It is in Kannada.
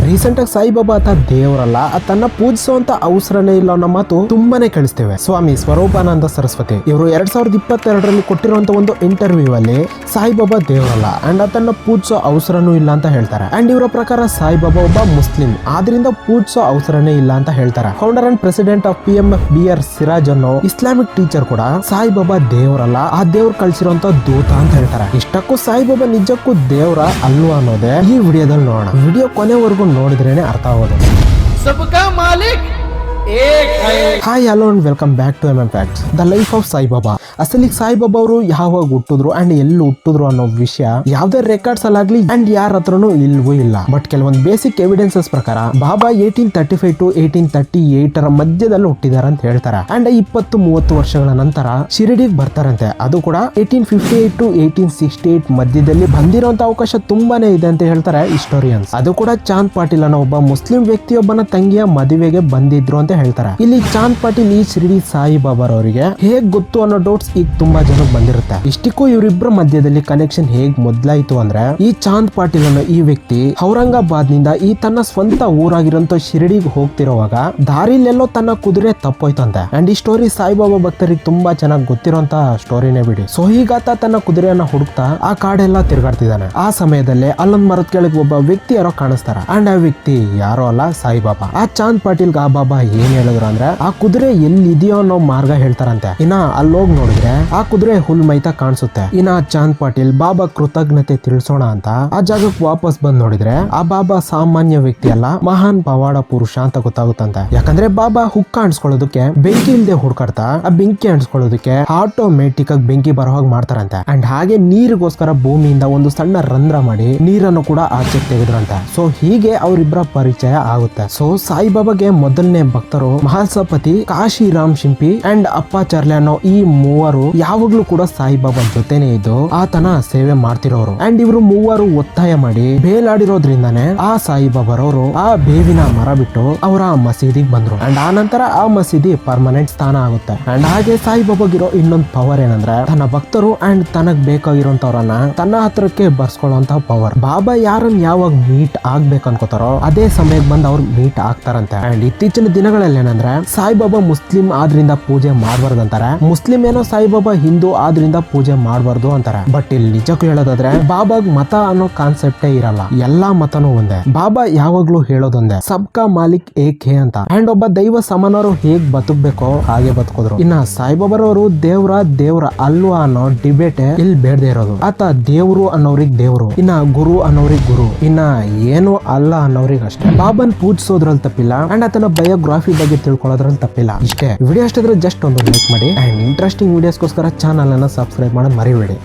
ರೀಸೆಂಟ್ ಆಗಿ ಸಾಯಿಬಾಬಾ ಆತ ದೇವರಲ್ಲ, ತನ್ನ ಪೂಜಿಸುವಂತ ಅವಸರನೇ ಇಲ್ಲ ಅನ್ನೋ ಮಾತು ತುಂಬಾನೇ ಕೇಳಿಸ್ತೇವೆ. ಸ್ವಾಮಿ ಸ್ವರೂಪಾನಂದ ಸರಸ್ವತಿ ಇವರು 2022ರಲ್ಲಿ ಕೊಟ್ಟಿರುವಂತ ಒಂದು ಇಂಟರ್ವ್ಯೂ ಅಲ್ಲಿ ಸಾಯಿಬಾಬಾ ದೇವರಲ್ಲ ಅಂಡ್ ಆತನ್ನ ಪೂಜಿಸೋ ಅವಸರನೂ ಇಲ್ಲ ಅಂತ ಹೇಳ್ತಾರೆ. ಅಂಡ್ ಇವರ ಪ್ರಕಾರ ಸಾಯಿಬಾಬಾ ಒಬ್ಬ ಮುಸ್ಲಿಂ, ಆದ್ರಿಂದ ಪೂಜಿಸೋ ಅವಸರನೇ ಇಲ್ಲ ಅಂತ ಹೇಳ್ತಾರೆ. Founder and president of PMF Siraj ಅನ್ನೋ ಇಸ್ಲಾಮಿಕ್ ಟೀಚರ್ ಕೂಡ ಸಾಯಿಬಾಬಾ ದೇವರಲ್ಲ, ಆ ದೇವ್ರು ಕಳಿಸಿರುವಂತ ದೂತ ಅಂತ ಹೇಳ್ತಾರೆ. ಇಷ್ಟಕ್ಕೂ ಸಾಯಿಬಾಬಾ ನಿಜಕ್ಕೂ ದೇವರ ಅಲ್ವಾ ಅನ್ನೋದೇ ಈ ವಿಡಿಯೋದಲ್ಲಿ ನೋಡೋಣ. ವಿಡಿಯೋ ಕೊನೆವರೆಗೂ ನೋಡಿದ್ರೇನೆ ಅರ್ಥ ಆಗೋದು. सबका मालिक एक है. Hi hello and welcome back to MM facts, the life of Saibaba. ಅಸಲಿಗೆ ಸಾಯಿಬಾಬಾ ಅವರು ಯಾವಾಗ ಹುಟ್ಟಿದ್ರು ಅಂಡ್ ಎಲ್ಲಿ ಹುಟ್ಟಿದ್ರು ಅನ್ನೋ ವಿಷಯ ಯಾವ್ದೇ ರೆಕಾರ್ಡ್ಸ್ ಅಲ್ಲಾಗ್ಲಿ ಅಂಡ್ ಯಾರ ಹತ್ರನೂ ಇಲ್ವೂ ಇಲ್ಲ. ಬಟ್ ಕೆಲವೊಂದು ಬೇಸಿಕ್ ಎವಿಡೆನ್ಸಸ್ ಪ್ರಕಾರ ಬಾಬಾ 1835 to 1838 ಮಧ್ಯದಲ್ಲಿ ಹುಟ್ಟಿದಾರೆ ಅಂತ ಹೇಳ್ತಾರೆ. ಅಂಡ್ 20-30 ವರ್ಷಗಳ ನಂತರ ಶಿರಡಿಗೆ ಬರ್ತಾರಂತೆ. ಅದು ಕೂಡ 1858 to 1868 ಮಧ್ಯದಲ್ಲಿ ಬಂದಿರುವಂತ ಅವಕಾಶ ತುಂಬಾನೇ ಇದೆ ಅಂತ ಹೇಳ್ತಾರೆ ಹಿಸ್ಟೋರಿಯನ್ಸ್. ಅದು ಕೂಡ ಚಾಂದ್ ಪಾಟೀಲ್ ಅನ್ನೋ ಒಬ್ಬ ಮುಸ್ಲಿಂ ವ್ಯಕ್ತಿಯೊಬ್ಬನ ತಂಗಿಯ ಮದುವೆಗೆ ಬಂದಿದ್ರು ಅಂತ ಹೇಳ್ತಾರೆ. ಇಲ್ಲಿ ಚಾಂದ್ ಪಾಟೀಲ್ ಈ ಶಿರಡಿ ಸಾಯಿಬಾಬಾ ಅವರಿಗೆ ಹೇಗ್ ಗೊತ್ತು ಅನ್ನೋ ಡೌಟ್ಸ್ ಈಗ ತುಂಬಾ ಜನಕ್ಕೆ ಬಂದಿರುತ್ತೆ. ಇಷ್ಟಕ್ಕೂ ಇವರಿಬ್ಬರ ಮಧ್ಯದಲ್ಲಿ ಕನೆಕ್ಷನ್ ಹೇಗ್ ಮೊದ್ಲಾಯ್ತು ಅಂದ್ರೆ, ಈ ಚಾಂದ್ ಪಾಟೀಲ್ ಅನ್ನೋ ಈ ವ್ಯಕ್ತಿ ಔರಂಗಾಬಾದ್ ನಿಂದ ಈ ತನ್ನ ಸ್ವಂತ ಊರಾಗಿರೋಂತ ಶಿರಡಿಗೆ ಹೋಗ್ತಿರುವಾಗ ದಾರಿಲೆಲ್ಲೋ ತನ್ನ ಕುದುರೆ ತಪ್ಪೋಯ್ತಂತೆ. ಅಂಡ್ ಈ ಸ್ಟೋರಿ ಸಾಯಿಬಾಬಾ ಭಕ್ತರಿಗೆ ತುಂಬಾ ಚೆನ್ನಾಗಿ ಗೊತ್ತಿರೋಂತ ಸ್ಟೋರಿನೇ ಬಿಡಿ. ಸೊ ಹೀಗಾತ ತನ್ನ ಕುದುರೆಯನ್ನ ಹುಡುಕ್ತಾ ಆ ಕಾಡೆಲ್ಲ ತಿರುಗಾಡ್ತಿದ್ದಾನೆ. ಆ ಸಮಯದಲ್ಲೇ ಅಲ್ಲೊಂದ್ ಮರದ ಕೆಳಗೆ ಒಬ್ಬ ವ್ಯಕ್ತಿ ಯಾರೋ ಕಾಣಿಸ್ತಾರ. ಅಂಡ್ ಆ ವ್ಯಕ್ತಿ ಯಾರೋ ಅಲ್ಲ, ಸಾಯಿಬಾಬಾ. ಆ ಚಾಂದ್ ಪಾಟೀಲ್ ಆ ಬಾಬಾ ಏನ್ ಹೇಳಿದ್ರು ಅಂದ್ರೆ, ಆ ಕುದುರೆ ಎಲ್ಲಿದೆಯೋ ಅನ್ನೋ ಮಾರ್ಗ ಹೇಳ್ತಾರಂತೆ. ಇನ್ನ ಅಲ್ಲೋಗ್ ನೋಡಿದ್ರೆ ಆ ಕುದುರೆ ಹುಲ್ ಮೈತಾ ಕಾಣಿಸುತ್ತೆ. ಇನ್ನ ಚಾಂದ್ ಪಾಟೀಲ್ ಬಾಬಾ ಕೃತಜ್ಞತೆ ತಿಳಿಸೋಣ ಅಂತ ಆ ಜಾಗಕ್ಕೆ ವಾಪಸ್ ಬಂದ್ ನೋಡಿದ್ರೆ ಆ ಬಾಬಾ ಸಾಮಾನ್ಯ ವ್ಯಕ್ತಿ ಅಲ್ಲ, ಮಹಾನ್ ಪವಾಡ ಪುರುಷ ಅಂತ ಗೊತ್ತಾಗುತ್ತಂತೆ. ಯಾಕಂದ್ರೆ ಬಾಬಾ ಹುಕ್ಕ ಅಣಿಸ್ಕೊಳ್ಳೋದಕ್ಕೆ ಬೆಂಕಿ ಇಲ್ದೆ ಹುಡ್ಕಾಡ್ತಾ ಆ ಬೆಂಕಿ ಅಣಿಸ್ಕೊಳ್ಳೋದಕ್ಕೆ ಆಟೋಮೆಟಿಕ್ ಆಗಿ ಬೆಂಕಿ ಬರೋ ಹಾಗೆ ಮಾಡ್ತಾರಂತೆ. ಅಂಡ್ ಹಾಗೆ ನೀರಿಗೋಸ್ಕರ ಭೂಮಿಯಿಂದ ಒಂದು ಸಣ್ಣ ರಂಧ್ರ ಮಾಡಿ ನೀರನ್ನು ಕೂಡ ಆಚೆ ತೆಗೆದ್ರಂತೆ. ಸೊ ಹೀಗೆ ಅವರಿಬ್ಬರ ಪರಿಚಯ ಆಗುತ್ತೆ. ಸೊ ಸಾಯಿಬಾಬಾಗೆ ಮೊದಲನೇ ಭಕ್ತರು ಮಹಾಸಪತಿ, ಕಾಶಿರಾಮ್ ಶಿಂಪಿ ಅಂಡ್ ಅಪ್ಪಾಚಾರ್ಯ ಅನ್ನೋ ಈ ಮೂವರು ಯಾವಾಗ್ಲೂ ಕೂಡ ಸಾಯಿಬಾಬಾ ಜೊತೆನೆ ಇದ್ದು ಆತನ ಸೇವೆ ಮಾಡ್ತಿರೋರು. ಅಂಡ್ ಇವರು ಮೂವರು ಒತ್ತಾಯ ಮಾಡಿ ಬೇಲಾಡಿರೋದ್ರಿಂದಾನೆ ಆ ಸಾಯಿಬಾಬಾರವರು ಆ ಬೇವಿನ ಮರ ಬಿಟ್ಟು ಅವರ ಮಸೀದಿಗೆ ಬಂದ್ರು. ಅಂಡ್ ಆ ನಂತರ ಆ ಮಸೀದಿ ಪರ್ಮನೆಂಟ್ ಸ್ಥಾನ ಆಗುತ್ತೆ. ಅಂಡ್ ಹಾಗೆ ಸಾಯಿಬಾಬಾಗಿರೋ ಇನ್ನೊಂದು ಪವರ್ ಏನಂದ್ರೆ, ತನ್ನ ಭಕ್ತರು ಅಂಡ್ ತನಗ್ ಬೇಕಾಗಿರೋಂತವ್ರನ್ನ ತನ್ನ ಹತ್ರಕ್ಕೆ ಬರ್ಸ್ಕೊಳ್ಳುವಂತ ಪವರ್. ಬಾಬಾ ಯಾರನ್ನ ಯಾವಾಗ ಮೀಟ್ ಆಗ್ಬೇಕು ಅನ್ಕೋತಾರೋ ಅದೇ ಸಮಯಕ್ಕೆ ಬಂದು ಅವ್ರು ಮೀಟ್ ಆಗ್ತಾರಂತೆ. ಅಂಡ್ ಇತ್ತೀಚಿನ ದಿನಗಳಲ್ಲಿ ಏನಂದ್ರೆ, ಸಾಯಿಬಾಬಾ ಮುಸ್ಲಿಂ ಆದ್ರಿಂದ ಪೂಜೆ ಮಾಡಬಾರ್ದು ಅಂತಾರೆ, ಮುಸ್ಲಿಂ ಏನೋ ಸಾಯಿಬಾಬಾ ಹಿಂದೂ ಆದ್ರಿಂದ ಪೂಜೆ ಮಾಡಬಾರ್ದು ಅಂತಾರೆ. ಬಟ್ ಇಲ್ಲಿ ನಿಜಕ್ಕೂ ಹೇಳೋದಾದ್ರೆ ಬಾಬಾಗ್ ಮತ ಅನ್ನೋ ಕಾನ್ಸೆಪ್ಟೇ ಇರಲ್ಲ, ಎಲ್ಲಾ ಮತನೂ ಒಂದೇ. ಬಾಬಾ ಯಾವಾಗ್ಲೂ ಹೇಳೋದೊಂದೇ, ಸಬ್ಕಾ ಮಾಲಿಕ್ ಏಕ್ ಹೇ ಅಂತ. ಅಂಡ್ ಒಬ್ಬ ದೈವ ಸಮಾನರು ಹೇಗ್ ಬದುಕ್ಬೇಕೋ ಹಾಗೆ ಬದುಕಿದ್ರು. ಇನ್ನ ಸಾಯಿಬಾಬಾರವರು ದೇವ್ರ ಅಲ್ವಾ ಅನ್ನೋ ಡಿಬೇಟ್ ಇಲ್ಲಿ ಬೇಡದೆ ಇರೋದು. ಆತ ದೇವ್ರು ಅನ್ನೋರಿಗೆ ದೇವ್ರು, ಇನ್ನ ಗುರು ಅನ್ನೋರಿಗೆ ಗುರು, ಇನ್ನ ಏನು ಅಲ್ಲ ಅನ್ನೋರಿಗೆ ಅಷ್ಟೇ. ಬಾಬನ್ ಪೂಜಿಸೋದ್ರಲ್ಲಿ ತಪ್ಪಿಲ್ಲ ಅಂಡ್ ಆತನ ಬಯೋಗ್ರಫಿ ಬಗ್ಗೆ ತಿಳ್ಕೊಳ್ಳೋದ್ರಲ್ಲಿ ತಪ್ಪಿಲ್ಲ. ಇಷ್ಟೇ ವಿಡಿಯೋ ಅಷ್ಟಿದ್ರೆ ಜಸ್ಟ್ ಒಂದು ಲೈಕ್ ಮಾಡಿ ಅಂಡ್ ಇಂಟ್ರೆಸ್ಟಿಂಗ್ ವಿಡಿಯೋಸ್ಗೋಸ್ಕರ ಚಾನಲ್ ಅನ್ನ ಸಬ್ಸ್ಕ್ರೈಬ್ ಮಾಡೋದು ಮರಿಬೇಡಿ.